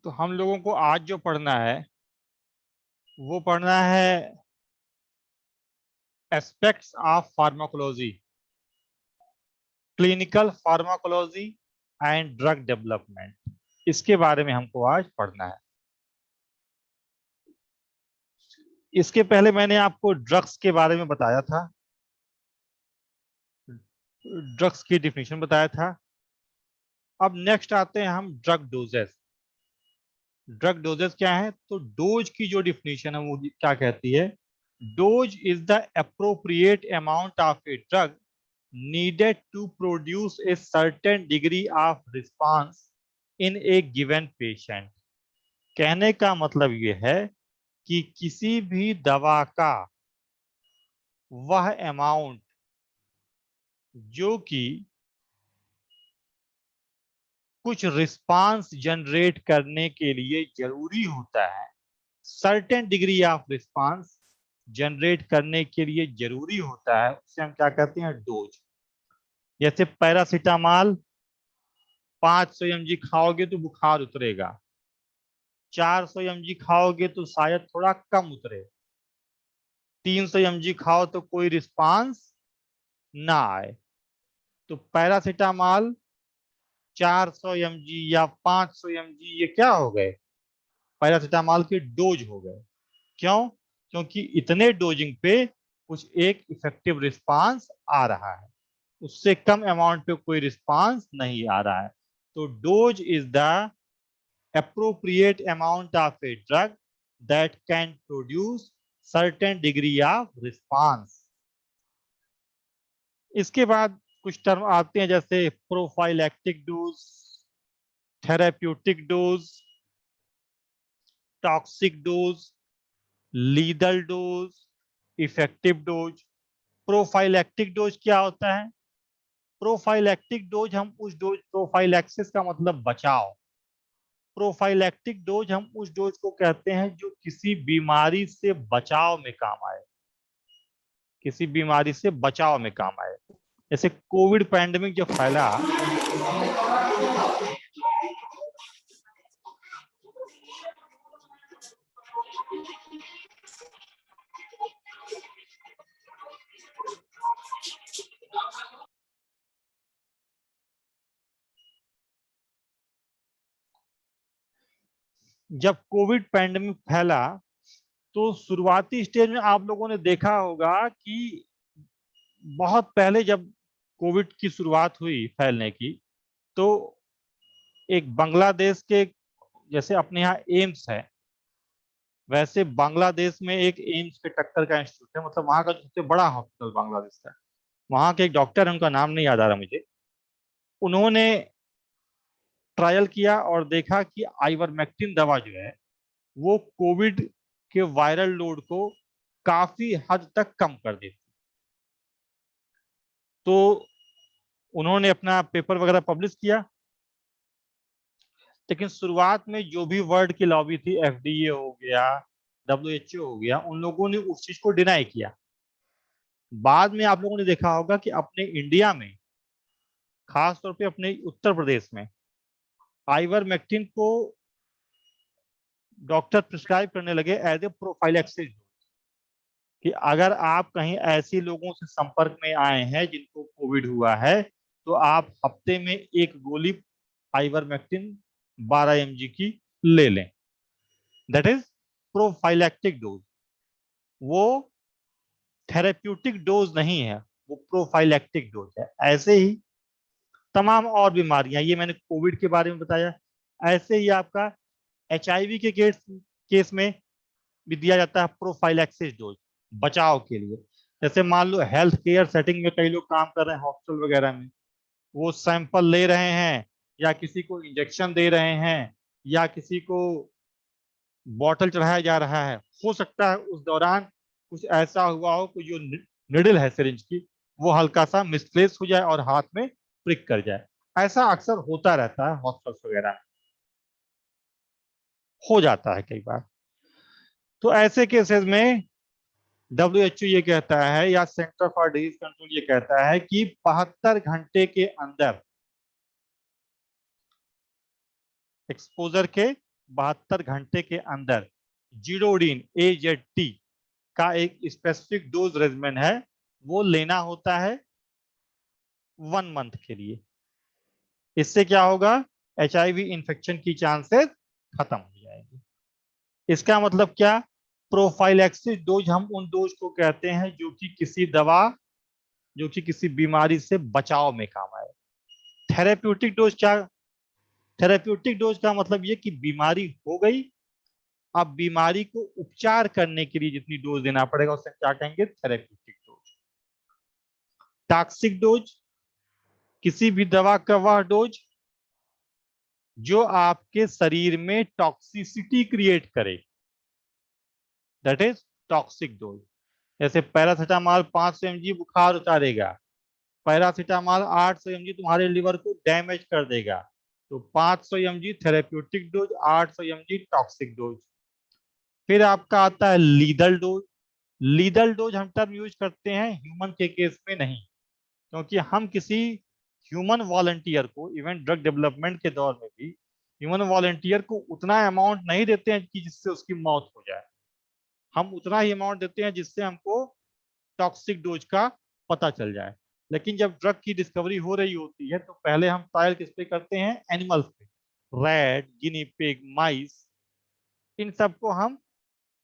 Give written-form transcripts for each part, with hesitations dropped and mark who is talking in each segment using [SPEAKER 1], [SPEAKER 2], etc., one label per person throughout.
[SPEAKER 1] तो हम लोगों को आज जो पढ़ना है वो पढ़ना है aspects of pharmacology, clinical pharmacology and drug development. इसके बारे में हमको आज पढ़ना है। इसके पहले मैंने आपको ड्रग्स के बारे में बताया था, ड्रग्स की डिफिनेशन बताया था। अब नेक्स्ट आते हैं हम ड्रग डोजेस। ड्रग डोजेस क्या है? तो डोज की जो डिफिनेशन है वो क्या कहती है? Dose is the appropriate amount of a drug needed to produce a certain degree of response in a given patient। कहने का मतलब ये है कि किसी भी दवा का वह अमाउंट जो कि कुछ रिस्पांस जनरेट करने के लिए जरूरी होता है, certain degree of response generate करने के लिए जरूरी होता है, उसे हम क्या कहते हैं? डोज। जैसे पैरासीटामॉल 500 mg खाओगे तो बुखार उतरेगा, 400 mg खाओगे तो शायद थोड़ा कम उतरे, 300 mg खाओ तो कोई रिस्पांस ना आए। तो पैरासीटामॉल 400 mg या 500 mg ये क्या हो गए? पैरासीटामॉल के डोज हो गए। क्यों? क्योंकि इतने डोजिंग पे कुछ एक इफेक्टिव रिस्पांस आ रहा है, उससे कम अमाउंट पे कोई रिस्पांस नहीं आ रहा है। तो dose is the appropriate amount of a drug that can produce certain degree of response। इसके बाद कुछ टर्म आते हैं जैसे prophylactic dose, therapeutic dose, toxic dose, लीदल dose, effective dose. Prophylactic dose क्या होता है? प्रोफाइलैक्टिक डोज हम उस डोज, प्रोफाइलैक्सिस का मतलब बचाव, प्रोफाइलैक्टिक डोज हम उस डोज को कहते हैं जो किसी बीमारी से बचाव में काम आए, किसी बीमारी से बचाव में काम आए। जैसे कोविड पैंडेमिक जब फैला, जब कोविड पैंडेमिक फैला तो शुरुआती स्टेज में आप लोगों ने देखा होगा कि बहुत पहले जब कोविड की शुरुआत हुई फैलने की, तो एक बांग्लादेश के, जैसे अपने यहाँ एम्स है, वैसे बांग्लादेश में एक एम्स के टक्कर का इंस्टीट्यूट है, मतलब वहां का सबसे बड़ा हॉस्पिटल बांग्लादेश का। वहां के एक डॉक्टर है, उनका नाम नहीं याद आ रहा मुझे, उन्होंने ट्रायल किया और देखा कि आइवरमेक्टिन दवा जो है वो कोविड के वायरल लोड को काफी हद तक कम कर देती। तो उन्होंने अपना पेपर वगैरह पब्लिश किया, लेकिन शुरुआत में जो भी वर्ल्ड की लॉबी थी, एफडीए हो गया, डब्ल्यूएचओ हो गया, उन लोगों ने उस चीज को डिनाई किया। बाद में आप लोगों ने देखा होगा कि अपने इंडिया में, खासतौर पे अपने उत्तर प्रदेश में, आइवरमेक्टिन को डॉक्टर प्रिस्क्राइब करने लगे एज ए प्रोफाइलैक्सिस, कि अगर आप कहीं ऐसे लोगों से संपर्क में आए हैं जिनको कोविड हुआ है तो आप हफ्ते में एक गोली आइवरमेक्टिन 12 mg की ले लें। That is prophylactic dose. वो थेरेप्यूटिक डोज नहीं है, वो प्रोफाइलैक्टिक डोज है। ऐसे ही तमाम और बीमारियां, ये मैंने कोविड के बारे में बताया, ऐसे ही आपका एचआईवी के केस में भी दिया जाता है प्रोफाइलैक्सिस डोज, बचाव के लिए। जैसे मान लो हेल्थ केयर सेटिंग में कई लोग काम कर रहे हैं हॉस्पिटल वगैरह में, वो सैंपल ले रहे हैं या किसी को इंजेक्शन दे रहे हैं या किसी को बॉटल चढ़ाया जा रहा है, हो सकता है उस दौरान कुछ ऐसा हुआ हो कि जो निडल है सिरिंज की वो हल्का सा मिसप्लेस हो जाए और हाथ में प्रिक कर जाए। ऐसा अक्सर होता रहता है हॉस्पिटल वगैरह में, हो जाता है कई बार। तो ऐसे केसेस में डब्ल्यूएचओ ये कहता है, या सेंटर फॉर डिजीज कंट्रोल ये कहता है कि 72 घंटे के अंदर, एक्सपोजर के 72 घंटे के अंदर जीरोडीन AZT का एक स्पेसिफिक डोज रेजिमेंट है, वो लेना होता है 1 मंथ के लिए। इससे क्या होगा, HIV इंफेक्शन की चांसेस खत्म हो जाएगी। इसका मतलब क्या, प्रोफाइलैक्सिस डोज हम उन डोज को कहते हैं जो कि किसी दवा, जो कि किसी बीमारी से बचाव में काम आए। थेरेप्यूटिक डोज क्या, थेरेप्यूटिक डोज का मतलब ये कि बीमारी हो गई, अब बीमारी को उपचार करने के लिए जितनी डोज देना पड़ेगा उसे क्या कहेंगे, थेरेप्यूटिक डोज। टॉक्सिक डोज, किसी भी दवा का वह डोज जो आपके शरीर में टॉक्सिसिटी क्रिएट करे, दैट इज टॉक्सिक डोज। जैसे पैरासीटामॉल 500 mg बुखार उतारेगा, पैरासीटामॉल 800 mg तुम्हारे लिवर को डैमेज कर देगा, तो 500 mg therapeutic dose, 800 mg toxic dose. फिर आपका आता है लीदल डोज। लीदल डोज हम तब यूज करते हैं ह्यूमन के केस में नहीं, क्योंकि हम किसी ह्यूमन वॉलंटियर को, इवन ड्रग डेवलपमेंट के दौर में भी ह्यूमन वॉलंटियर को उतना अमाउंट नहीं देते हैं कि जिससे उसकी मौत हो जाए। हम उतना ही अमाउंट देते हैं जिससे हमको टॉक्सिक डोज का पता चल जाए। लेकिन जब ड्रग की डिस्कवरी हो रही होती है तो पहले हम ट्रायल किस पे करते हैं, एनिमल्स पे, रैट, गिनी पिग, माइस, इन सबको हम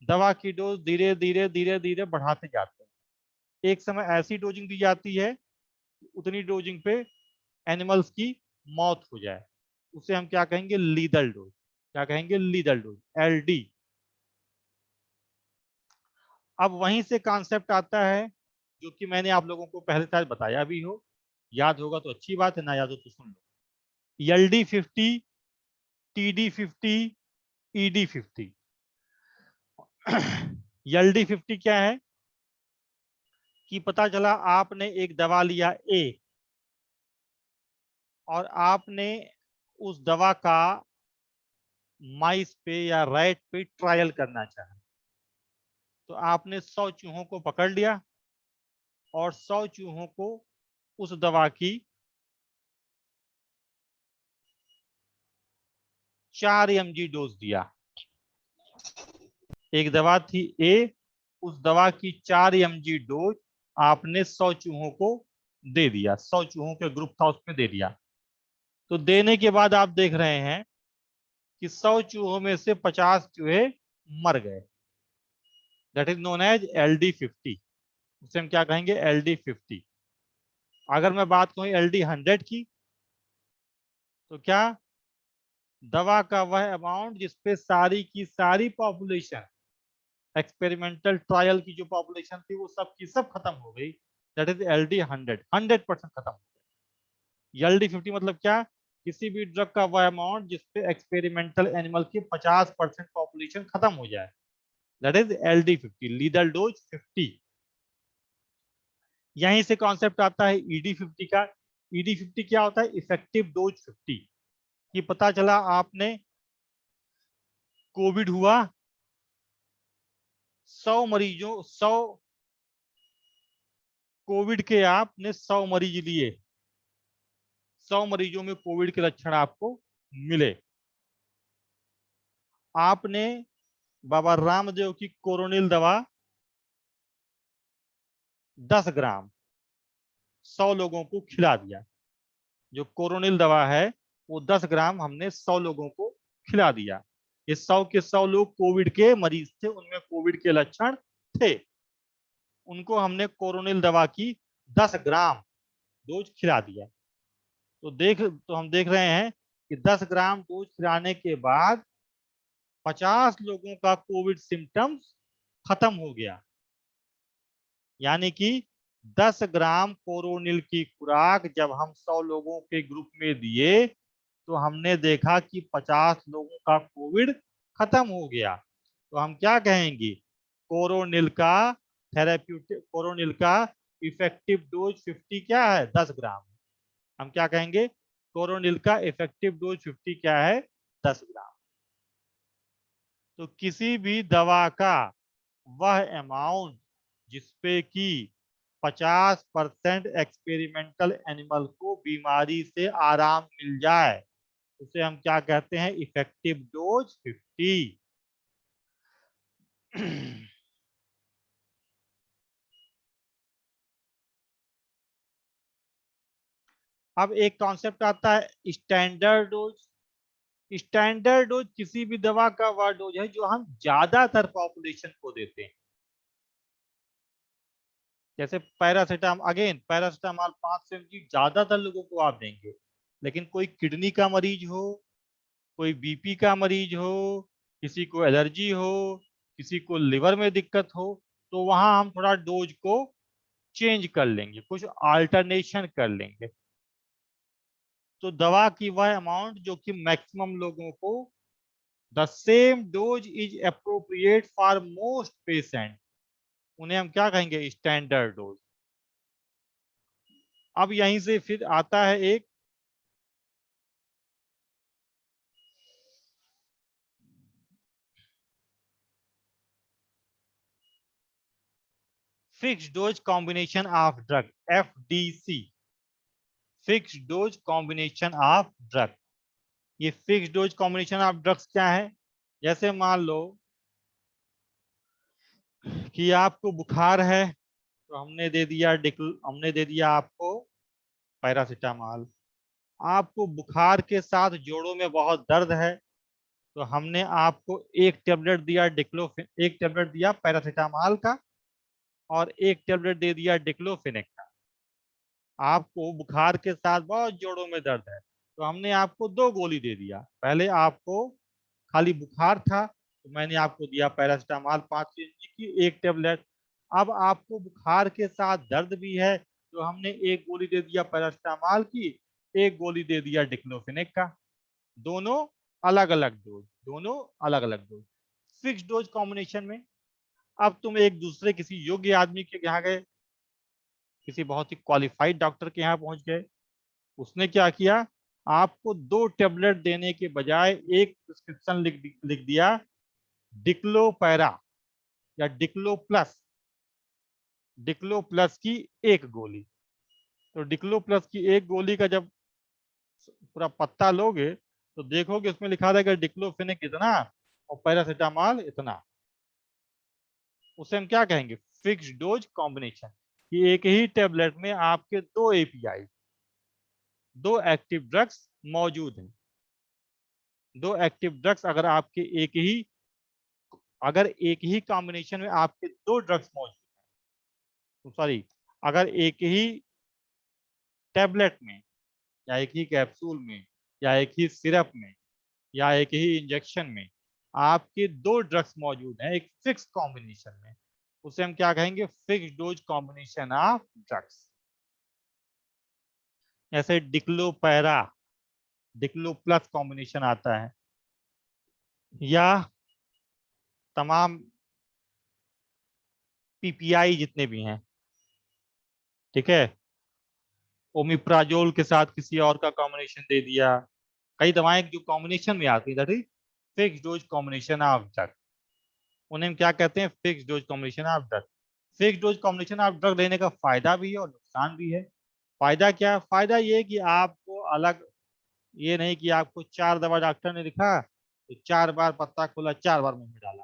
[SPEAKER 1] दवा की डोज धीरे धीरे धीरे धीरे बढ़ाते जाते हैं। एक समय ऐसी डोजिंग दी जाती है, उतनी डोजिंग पे एनिमल्स की मौत हो जाए, उसे हम क्या कहेंगे, लीदल डोज। क्या कहेंगे, लीदल डोज, LD। अब वहीं से कॉन्सेप्ट आता है जो कि मैंने आप लोगों को पहले शायद बताया भी हो, याद होगा तो अच्छी बात है, ना याद हो तो सुन लो। LD50, TD50, ED50। LD50 क्या है कि पता चला आपने एक दवा लिया A, और आपने उस दवा का माइस पे या रैट पे ट्रायल करना चाहा, तो आपने 100 चूहों को पकड़ लिया और 100 चूहों को उस दवा की 4 mg डोज दिया। एक दवा थी A, उस दवा की 4 mg डोज आपने 100 चूहों को दे दिया, 100 चूहों के ग्रुप था उसमें दे दिया। तो देने के बाद आप देख रहे हैं कि 100 चूहों में से 50 चूहे मर गए, that is known as LD50। उसे हम क्या कहेंगे, LD50। अगर मैं बात कहूं LD100 की, तो क्या, दवा का वह अमाउंट जिसपे सारी की सारी पॉपुलेशन, एक्सपेरिमेंटल ट्रायल की जो पॉपुलेशन थी वो सब की सब खत्म हो गई, दैट इज LD100, 100% खत्म हो गई। LD50 मतलब क्या, किसी भी ड्रग का वह अमाउंट जिसपे एक्सपेरिमेंटल एनिमल की 50% पॉपुलेशन खत्म हो जाए, दैट इज LD50, लीदल डोज 50। यहीं से कॉन्सेप्ट आता है ED50 का। ED50 क्या होता है, इफेक्टिव डोज 50। कि पता चला आपने कोविड हुआ, 100 कोविड के आपने 100 मरीज लिए, 100 मरीजों में कोविड के लक्षण आपको मिले, आपने बाबा रामदेव की कोरोनिल दवा 10 ग्राम 100 लोगों को खिला दिया। जो कोरोनिल दवा है वो 10 ग्राम हमने 100 लोगों को खिला दिया। ये 100 के 100 लोग कोविड के मरीज थे, उनमें कोविड के लक्षण थे, उनको हमने कोरोनिल दवा की 10 ग्राम डोज खिला दिया। तो हम देख रहे हैं कि 10 ग्राम डोज खिलाने के बाद 50 लोगों का कोविड सिम्टम्स खत्म हो गया। यानी कि 10 ग्राम कोरोनिल की खुराक जब हम 100 लोगों के ग्रुप में दिए तो हमने देखा कि 50 लोगों का कोविड खत्म हो गया। तो हम क्या कहेंगे, कोरोनिल का थेरेप्यूटिक, कोरोनिल का इफेक्टिव डोज 50 क्या है, 10 ग्राम। हम क्या कहेंगे, कोरोनिल का इफेक्टिव डोज 50 क्या है, 10 ग्राम। तो किसी भी दवा का वह अमाउंट जिसपे कि 50% एक्सपेरिमेंटल एनिमल को बीमारी से आराम मिल जाए, उसे हम क्या कहते हैं, इफेक्टिव डोज 50। अब एक कॉन्सेप्ट आता है स्टैंडर्ड डोज। स्टैंडर्ड डोज किसी भी दवा का वह डोज है जो हम ज्यादातर पॉपुलेशन को देते हैं। जैसे पैरासीटामोल, अगेन पैरासीटामोल 500 mg ज्यादातर लोगों को आप देंगे, लेकिन कोई किडनी का मरीज हो, कोई बीपी का मरीज हो, किसी को एलर्जी हो, किसी को लिवर में दिक्कत हो, तो वहां हम थोड़ा डोज को चेंज कर लेंगे, कुछ अल्टरनेशन कर लेंगे। तो दवा की वह अमाउंट जो कि मैक्सिमम लोगों को, the same dose is appropriate for most patient, उन्हें हम क्या कहेंगे, स्टैंडर्ड डोज। अब यहीं से फिर आता है एक fixed dose combination of drug, FDC, fixed dose combination of drug. ये fixed dose combination of drugs क्या है, जैसे मान लो कि आपको बुखार है, तो हमने दे दिया आपको पैरासीटामोल। आपको बुखार के साथ जोड़ों में बहुत दर्द है, तो हमने आपको एक टेबलेट दिया पैरासीटामोल का और एक टेबलेट दे दिया डिक्लोफेनेक का। आपको बुखार के साथ बहुत जोड़ों में दर्द है, तो हमने आपको 2 गोली दे दिया। पहले आपको खाली बुखार था, तो मैंने आपको दिया पैरासीटामोल 500 mg की 1 टेबलेट। अब आपको बुखार के साथ दर्द भी है, तो हमने 1 गोली दे दिया पैरासीटामोल की, 1 गोली दे दिया डिक्लोफेनेक का। दोनों अलग अलग डोज, दोनों अलग अलग डोज, फिक्स डोज कॉम्बिनेशन में। अब तुम एक दूसरे किसी योग्य आदमी के यहाँ गए, किसी बहुत ही क्वालिफाइड डॉक्टर के यहाँ पहुंच गए, उसने क्या किया, आपको 2 टेबलेट देने के बजाय एक प्रिस्क्रिप्शन लिख दिया, डिक्लोपैरा या डिक्लो प्लस की 1 गोली। तो डिक्लो प्लस की 1 गोली का जब पूरा पत्ता लोगे, तो देखोगे उसमें लिखा रहेगा डिक्लोफेनेक इतना और पैरासीटामोल इतना। उसे हम क्या कहेंगे, फिक्स डोज कॉम्बिनेशन, कि एक ही टेबलेट में आपके 2 API, 2 एक्टिव ड्रग्स मौजूद हैं। 2 एक्टिव ड्रग्स अगर एक ही कॉम्बिनेशन में आपके 2 ड्रग्स मौजूद हैं, तो सॉरी, अगर एक ही टेबलेट में या एक ही कैप्सूल में या एक ही सिरप में या एक ही इंजेक्शन में आपके 2 ड्रग्स मौजूद हैं एक फिक्स कॉम्बिनेशन में, उसे हम क्या कहेंगे, fix dose combination of drugs. जैसे डिक्लोपैरा, डिक्लो प्लस कॉम्बिनेशन आता है, या तमाम पीपीआई जितने भी हैं, ठीक है, ओमिप्राजोल के साथ किसी और का कॉम्बिनेशन दे दिया। कई दवाएं जो कॉम्बिनेशन में आती है, that is fix dose combination of drug, उन्हें हम क्या कहते हैं, fix dose combination of drug. Fix dose combination of drug लेने का फायदा भी है और नुकसान भी है। फायदा क्या है, फायदा ये है कि आपको अलग, ये नहीं कि आपको 4 दवा डॉक्टर ने लिखा तो 4 बार पत्ता खोला, 4 बार मुंह में डाला।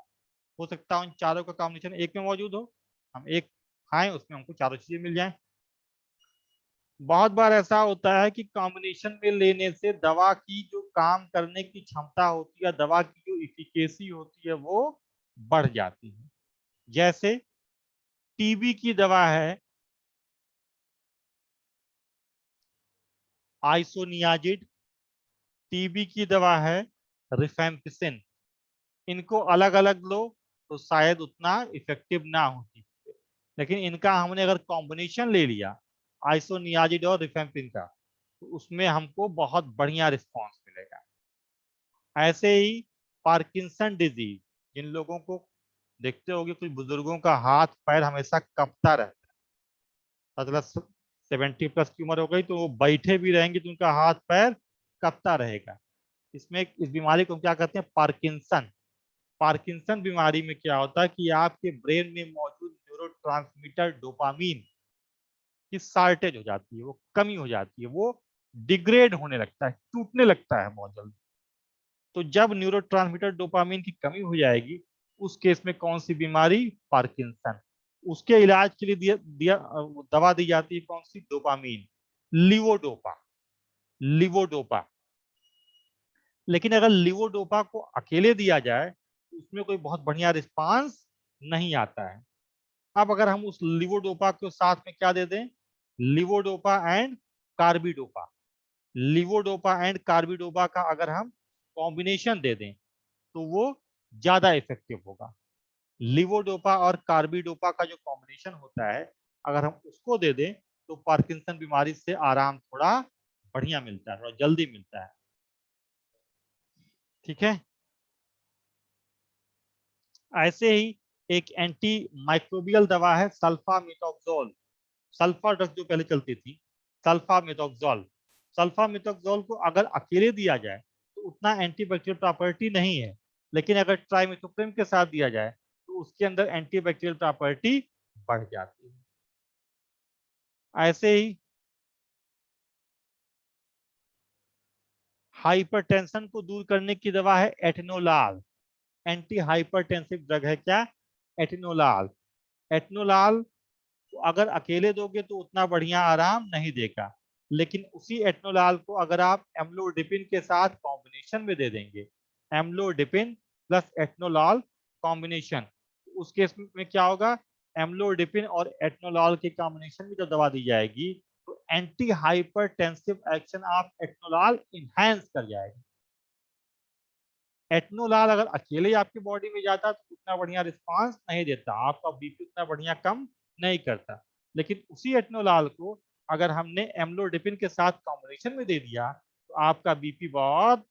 [SPEAKER 1] हो सकता है उन चारों का कॉम्बिनेशन एक में मौजूद हो, हम एक खाएं उसमें हमको चारों चीजें मिल जाएं। बहुत बार ऐसा होता है कि कॉम्बिनेशन में लेने से दवा की जो काम करने की क्षमता होती है, दवा की जो इफिकेसी होती है, वो बढ़ जाती है। जैसे टीबी की दवा है आइसोनियाजिड, टीबी की दवा है रिफेम्पिसिन। इनको अलग अलग लो तो शायद उतना इफेक्टिव ना होती, लेकिन इनका हमने अगर कॉम्बिनेशन ले लिया आइसोनियाजिड और रिफेम्पिसिन का, तो उसमें हमको बहुत बढ़िया रिस्पॉन्स मिलेगा। ऐसे ही पार्किंसन डिजीज, जिन लोगों को देखते होगे कुछ बुजुर्गों का हाथ पैर हमेशा कपता रहता है, मतलब 70+ की उम्र हो गई तो वो बैठे भी रहेंगे तो उनका हाथ पैर कपता रहेगा। इसमें इस बीमारी को हम क्या कहते हैं, पार्किंसन। पार्किंसन बीमारी में क्या होता है कि आपके ब्रेन में मौजूद न्यूरोट्रांसमीटर डोपामीन की शॉर्टेज हो जाती है, वो कमी हो जाती है, वो डिग्रेड होने लगता है, टूटने लगता है बहुत जल्दी। तो जब न्यूरोट्रांसमीटर डोपामिन की कमी हो जाएगी, उस केस में कौन सी बीमारी? पार्किंसन। उसके इलाज के लिए दवा दी जाती है कौन सी? Dopamine, levodopa. लिवोडोपा। लेकिन अगर लिवोडोपा को अकेले दिया जाए तो उसमें कोई बहुत बढ़िया रिस्पांस नहीं आता है। अब अगर हम उस लिवोडोपा के साथ में क्या दे दें? Levodopa and carbidopa. Levodopa and carbidopa का अगर हम कॉम्बिनेशन दे दें तो वो ज्यादा इफेक्टिव होगा। लिवोडोपा और कार्बिडोपा का जो कॉम्बिनेशन होता है, अगर हम उसको दे दें तो पार्किंसन बीमारी से आराम थोड़ा बढ़िया मिलता है, थोड़ा जल्दी मिलता है। ठीक है। ऐसे ही एक एंटी माइक्रोबियल दवा है सल्फामेथोक्सोल। सल्फा ड्रग जो पहले चलती थी, सल्फामेथोक्सोल। सल्फामेथोक्सोल को अगर अकेले दिया जाए तो उतना एंटीबैक्टीरियल प्रॉपर्टी नहीं है, लेकिन अगर ट्राइमेथोप्रिम के साथ दिया जाए तो उसके अंदर एंटीबैक्टीरियल प्रॉपर्टी बढ़ जाती है। ऐसे ही हाइपरटेंशन को दूर करने की दवा है एटेनोलाल। एंटी हाइपरटेंसिव ड्रग है क्या? एटेनोलाल। एटेनोलाल अगर अकेले दोगे तो उतना बढ़िया आराम नहीं देगा, लेकिन उसी एटनोलाल को अगर आप एम्लोडिपिन के साथ कॉम्बिनेशन में दे देंगे, एम्लोडिपिन प्लस एटनोलाल कॉम्बिनेशन, उस केस में क्या होगा? एम्लोडिपिन और एटनोलाल के कॉम्बिनेशन में जब दवा दी जाएगी तो anti hypertensive action of atenolol enhance कर जाएगी। एटनोलाल अगर अकेले आपकी बॉडी में जाता तो उतना बढ़िया रिस्पांस नहीं देता, आपका बीपी उतना बढ़िया कम नहीं करता। लेकिन उसी एटनोलाल को अगर हमने एम्लोडिपिन के साथ कॉम्बिनेशन में दे दिया तो आपका बीपी बहुत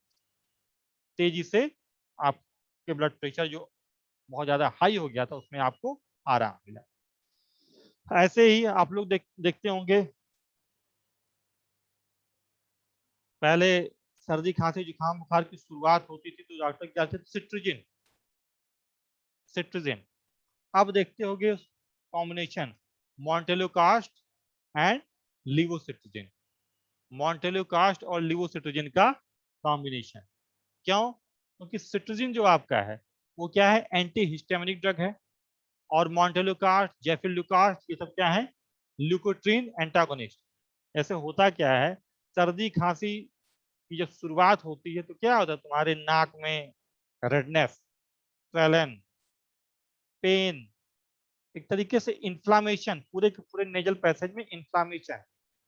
[SPEAKER 1] तेजी से, आपके ब्लड प्रेशर जो बहुत ज्यादा हाई हो गया था उसमें आपको आराम मिला। ऐसे ही आप लोग देखते होंगे पहले सर्दी खांसी जुकाम बुखार की शुरुआत होती थी तो डॉक्टर क्या कहते थे? सिट्रिजिन। सिट्रिजिन। अब देखते होंगे कॉम्बिनेशन मॉन्टेलोकास्ट एंड लिवोसिट्रिजिन। मॉन्टेलोकास्ट और लिवोसिट्रिजिन का कॉम्बिनेशन। क्यों? क्योंकि सिट्रिजिन जो आपका है वो क्या है? एंटी हिस्टामिनिक ड्रग है। और मॉन्टेलोकास्ट, जेफिलुकास्ट, ये सब क्या है? Leukotriene antagonist. ऐसे होता क्या है, सर्दी खांसी की जब शुरुआत होती है तो क्या होता है? तुम्हारे नाक में रेडनेस, स्वेलन, पेन, एक तरीके से इन्फ्लामेशन, पूरे के पूरे नेजल पैसेज में इन्फ्लामेशन।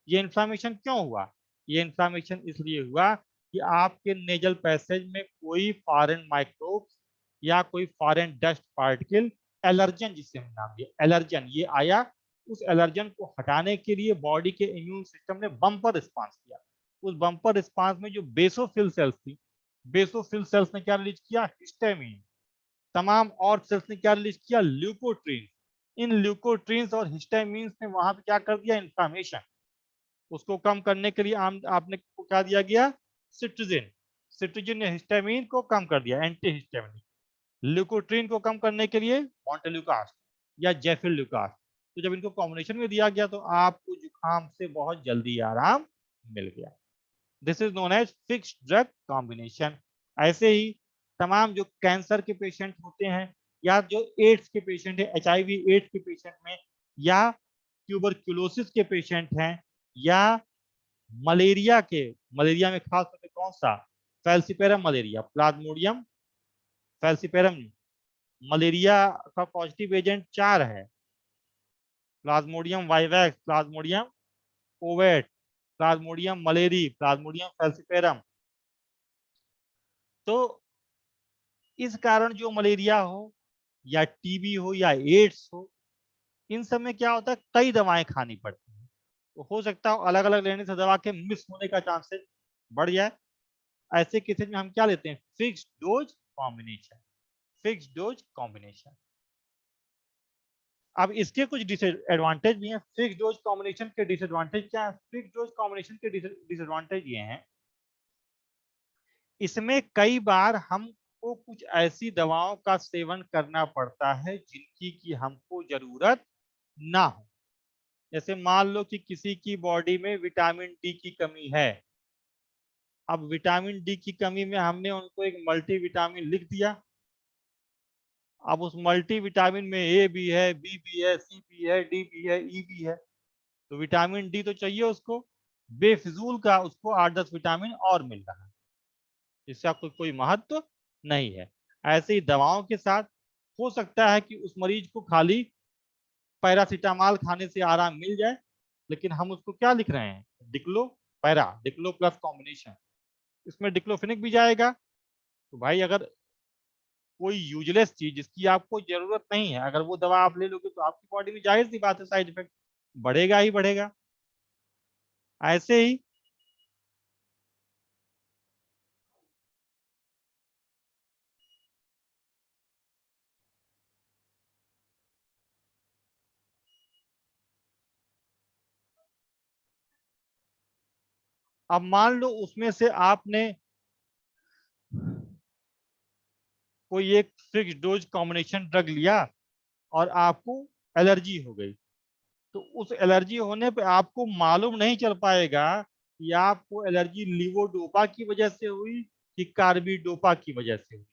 [SPEAKER 1] ये इन्फ्लामेशन क्यों हुआ? ये इन्फ्लामेशन इसलिए हुआ कि आपके नेजल पैसेज में कोई फॉरेन माइक्रोब्स या कोई फॉरेन डस्ट पार्टिकल, एलर्जन जिसे हम नाम दिए, एलर्जन ये आया। उस एलर्जन को हटाने के लिए बॉडी के इम्यून सिस्टम ने बम्पर रिस्पांस किया। उस बम्पर रिस्पांस में जो बेसोफिल सेल्स थी, बेसोफिल सेल्स ने क्या रिलीज किया? हिस्टामिन। तमाम और सेल्स ने क्या रिलीज किया? ल्यूकोट्रीन। इन ल्यूकोट्रीन्स और हिस्टामिन्स ने वहां पे क्या कर दिया? इन्फ्लामेशन। उसको कम करने के लिए आपने को क्या दिया गया? सिट्रिजिन। सिट्रिजिन ने हिस्टामिन को कम कर दिया, एंटी हिस्टामिन। ल्यूकोट्रीन को कम करने के लिए मॉन्टेल्यूकास्ट या जेफिलुकास्ट। तो जब इनको कॉम्बिनेशन में दिया गया तो आपको जुकाम से बहुत जल्दी आराम मिल गया। This is known as fixed drug combination. ऐसे ही तमाम जो कैंसर के पेशेंट होते हैं या जो एड्स के पेशेंट है, HIV एड्स के पेशेंट में, या ट्यूबरक्यूलोसिस के पेशेंट हैं, या मलेरिया के, मलेरिया में खास करके कौन सा? Falciparum malaria, Plasmodium falciparum. Malaria का पॉजिटिव एजेंट 4 है: Plasmodium vivax, Plasmodium Ovett, Plasmodium malariae, Plasmodium falciparum. तो इस कारण जो मलेरिया हो या टीबी हो या एड्स हो, इन सब में क्या होता है? कई दवाएं खानी पड़ती हैं। तो हो सकता है अलग अलग लेने से दवा के मिस होने का चांसेस बढ़ जाए। ऐसे केसेस में हम क्या लेते हैं? Fixed dose combination. Fixed dose combination. अब इसके कुछ डिसएडवांटेज भी हैं। फिक्स्ड डोज कॉम्बिनेशन के डिसएडवांटेज क्या है? फिक्स्ड डोज कॉम्बिनेशन के डिसएडवांटेज ये हैं, इसमें कई बार हमको कुछ ऐसी दवाओं का सेवन करना पड़ता है जिनकी कि हमको जरूरत ना हो। जैसे मान लो कि किसी की बॉडी में विटामिन डी की कमी है। अब विटामिन डी की कमी में हमने उनको एक मल्टीविटामिन लिख दिया। अब उस मल्टीविटामिन में ए भी है, बी भी है, सी भी है, डी भी है, ई भी है, तो विटामिन डी तो चाहिए उसको। बेफिजूल का उसको 8-10 विटामिन और मिल रहा है, इससे आपको कोई महत्व नहीं है। ऐसे ही दवाओं के साथ हो सकता है कि उस मरीज को खाली पैरासीटामॉल खाने से आराम मिल जाए, लेकिन हम उसको क्या लिख रहे हैं, डिक्लो पैरा, डिक्लो प्लस कॉम्बिनेशन, इसमें डिक्लोफिनिक भी जाएगा। तो भाई अगर कोई यूजलेस चीज जिसकी आपको जरूरत नहीं है, अगर वो दवा आप ले लोगे तो आपकी बॉडी में जाहिर सी बात है साइड इफेक्ट बढ़ेगा ही बढ़ेगा। ऐसे ही अब मान लो उसमें से आपने कोई एक फिक्स डोज कॉम्बिनेशन ड्रग लिया और आपको एलर्जी हो गई, तो उस एलर्जी होने पे आपको मालूम नहीं चल पाएगा कि आपको एलर्जी लीवोडोपा की वजह से हुई कि कार्बिडोपा की वजह से हुई,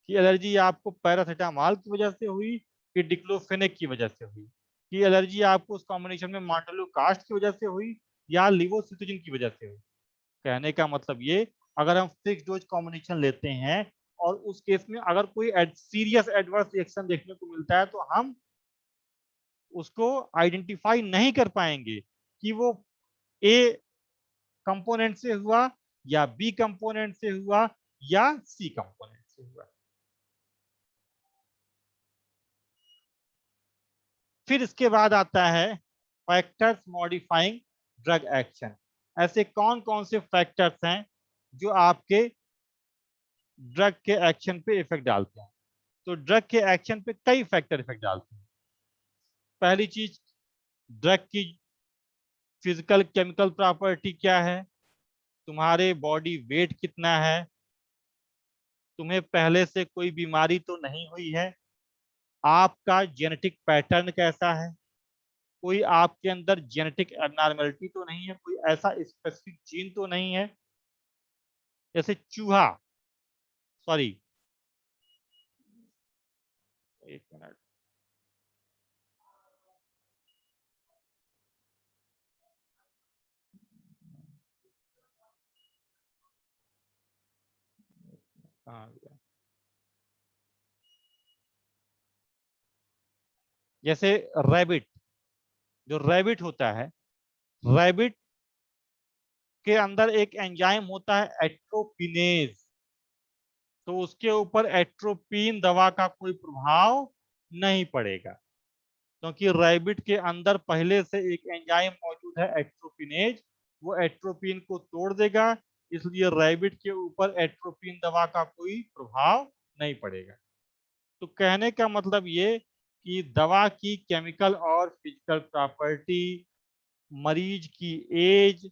[SPEAKER 1] कि एलर्जी आपको पैरासीटामॉल की वजह से हुई कि डिक्लोफेनेक की वजह से हुई, कि एलर्जी आपको उस कॉम्बिनेशन में मांटलोकास्ट की वजह से हुई या लिवोसिट्रोजिन की वजह से हुई। कहने का मतलब ये, अगर हम फिक्स डोज कॉम्बिनेशन लेते हैं और उस केस में अगर कोई सीरियस एडवर्स रिएक्शन देखने को मिलता है तो हम उसको आइडेंटिफाई नहीं कर पाएंगे कि वो ए कंपोनेंट से हुआ या बी कंपोनेंट से हुआ या सी कंपोनेंट से हुआ। फिर इसके बाद आता है फैक्टर्स मॉडिफाइंग ड्रग एक्शन। ऐसे कौन कौन से फैक्टर्स हैं जो आपके ड्रग के एक्शन पे इफेक्ट डालते हैं। तो ड्रग के एक्शन पे कई फैक्टर इफेक्ट डालते हैं। पहली चीज, ड्रग की फिजिकल केमिकल प्रॉपर्टी क्या है, तुम्हारे बॉडी वेट कितना है, तुम्हें पहले से कोई बीमारी तो नहीं हुई है, आपका जेनेटिक पैटर्न कैसा है, कोई आपके अंदर जेनेटिक एबनॉर्मेलिटी तो नहीं है, कोई ऐसा स्पेसिफिक जीन तो नहीं है। जैसे चूहा, सॉरी एक मिनट, कहाँ गया? जैसे रैबिट, जो रैबिट होता है, रैबिट के अंदर एक एंजाइम होता है एट्रोपिनेज, तो उसके ऊपर एट्रोपिन दवा का कोई प्रभाव नहीं पड़ेगा, क्योंकि रैबिट के अंदर पहले से एक एंजाइम मौजूद है एट्रोपिनेज, वो एट्रोपिन को तोड़ देगा, इसलिए रैबिट के ऊपर एट्रोपिन दवा का कोई प्रभाव नहीं पड़ेगा। तो कहने का मतलब ये कि दवा की केमिकल और फिजिकल प्रॉपर्टी, मरीज की एज,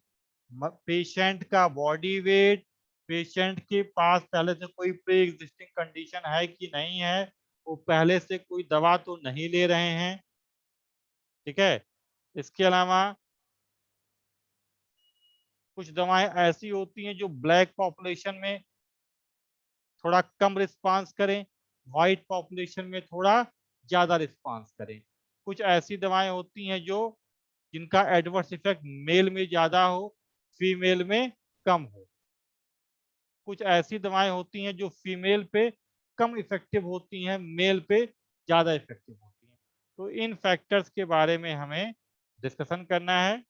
[SPEAKER 1] पेशेंट का बॉडी वेट, पेशेंट के पास पहले से कोई प्री एग्जिस्टिंग कंडीशन है कि नहीं है, वो पहले से कोई दवा तो नहीं ले रहे हैं, ठीक है। इसके अलावा कुछ दवाएं ऐसी होती हैं जो ब्लैक पॉपुलेशन में थोड़ा कम रिस्पांस करें, व्हाइट पॉपुलेशन में थोड़ा ज्यादा रिस्पांस करें। कुछ ऐसी दवाएं होती हैं जो जिनका एडवर्स इफेक्ट मेल में ज्यादा हो, फीमेल में कम हो। कुछ ऐसी दवाएं होती हैं जो फीमेल पे कम इफेक्टिव होती हैं, मेल पे ज्यादा इफेक्टिव होती हैं। तो इन फैक्टर्स के बारे में हमें डिस्कशन करना है।